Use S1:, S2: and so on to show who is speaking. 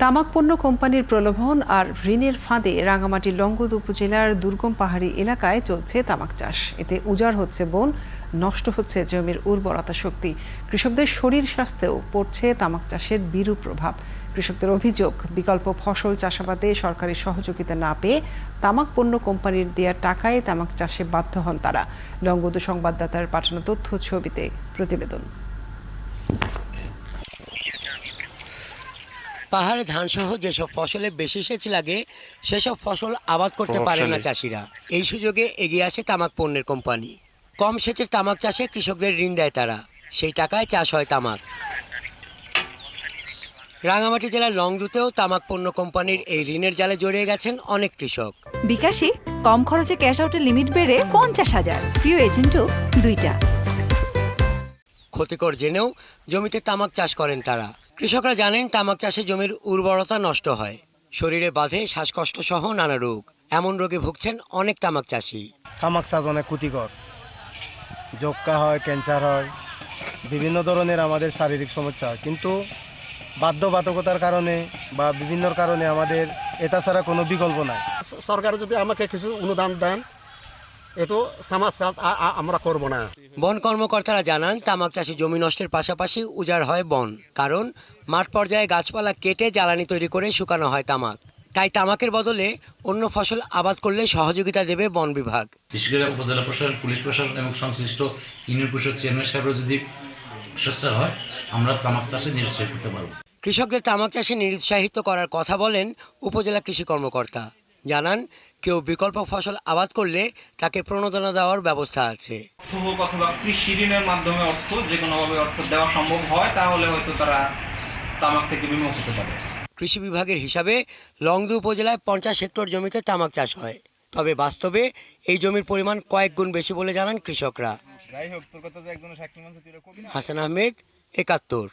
S1: তামাক পণ্য কোম্পানির প্রলোভন আর ঋণের ফাঁদে রাঙামাটির লংগদ উপজেলার দুর্গম পাহাড়ি এলাকায় চলছে তামাক চাষ। এতে উজাড় হচ্ছে বন, নষ্ট হচ্ছে জমির উর্বরতা শক্তি। কৃষকদের শরীর স্বাস্থ্যেও পড়ছে তামাক চাষের বিরূপ প্রভাব। কৃষকদের অভিযোগ, বিকল্প ফসল চাষাবাদে সরকারি সহযোগিতা না পেয়ে তামাক পণ্য কোম্পানির দেয়া টাকায় তামাক চাষে বাধ্য হন তারা। লংগদ সংবাদদাতার পাঠানো তথ্য ছবিতে প্রতিবেদন।
S2: পাহাড়ে ধানসহ যেসব ফসলে বেশি সেচ লাগে সেসব ফসল আবাদ করতে পারে না চাষিরা। এই সুযোগে এগিয়ে আসে তামাক পণ্যের কোম্পানি। কম সেচের তামাক চাষে কৃষকদের ঋণ দেয় তারা, সেই টাকায় চাষ হয় তামাক। রাঙামাটি জেলার লংদুতেও তামাক পণ্য কোম্পানির এই ঋণের জালে জড়িয়ে গেছেন অনেক কৃষক।
S3: বিকাশে কম খরচে ক্যাশ আউটের লিমিট বেড়ে 50,000, প্রিয় এজেন্টও 2টা।
S2: ক্ষতিকর জেনেও জমিতে তামাক চাষ করেন তারা। কৃষকরা জানেন তামাক চাষে জমির উর্বরতা নষ্ট হয়, শরীরে বাঁধে শ্বাসকষ্ট সহ নানা রোগ। এমন রোগে ভুগছেন অনেক তামাক চাষি।
S4: তামাক চাষ অনেক ক্ষতিকর, যক্ষ্মা হয়, ক্যান্সার হয়, বিভিন্ন ধরনের আমাদের শারীরিক সমস্যা হয়। কিন্তু বাধ্যবাধকতার কারণে বা বিভিন্ন কারণে আমাদের এটা ছাড়া কোনো বিকল্প নাই।
S5: সরকার যদি আমাকে কিছু অনুদান দেন, এতো সমস্যা আমরা করব না।
S2: বন কর্মকর্তারা জানান তামাক চাষে জমি নষ্টের পাশাপাশি উজাড় হয় বন, কারণ মাঠ পর্যায়ে গাছপালা কেটে জ্বালানি তৈরি করে শুকানো হয় তামাক। তাই তামাকের বদলে অন্য ফসল আবাদ করলে সহযোগিতা দেবে বন বিভাগ।
S6: বিশেষ করে উপজেলা প্রশাসন, পুলিশ প্রশাসন এবং সংশ্লিষ্ট ইউনিয়ন পরিষদ চেয়ারম্যান সাহেবরা যদি সোচ্চার হয়, আমরা তামাক চাষে নিরুৎসাহিত করতে পারবো।
S2: কৃষকদের তামাক চাষে নিরুৎসাহিত করার কথা বলেন উপজেলা কৃষি কর্মকর্তা। জানান, কেউ বিকল্প ফসল আবাদ করলে তাকে প্রণোদনা দেওয়ার ব্যবস্থা আছে।
S7: অথবা কৃষি ঋণের মাধ্যমে অর্থ যে কোনোভাবে অর্থ দেওয়া সম্ভব হয়, তাহলে হয়তো তারা তামাক থেকে বিমুখ হতে পারে।
S2: কৃষি বিভাগের হিসাবে লংদু উপজেলায় 50 হেক্টর জমিতে তামাক চাষ হয়। তবে বাস্তবে এই জমির পরিমাণ কয়েক গুণ বেশি বলে জানান কৃষকরা। হাসান আহমেদ, 71।